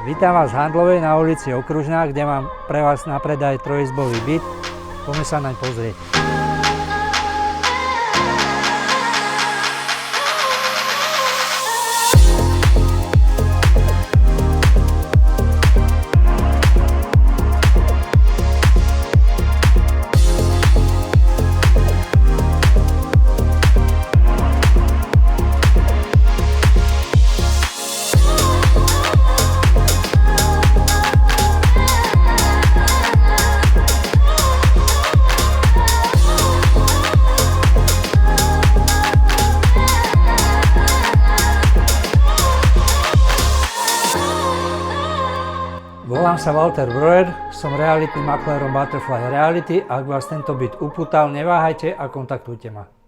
Vítam vás v Handlovej na ulici Okružná, kde mám pre vás na predaj trojizbový byt. Poďme sa naň pozrieť. Volám sa Walter Breuer, som realitným maklérom Butterfly Reality. Ak vás tento byt upútal, neváhajte a kontaktujte ma.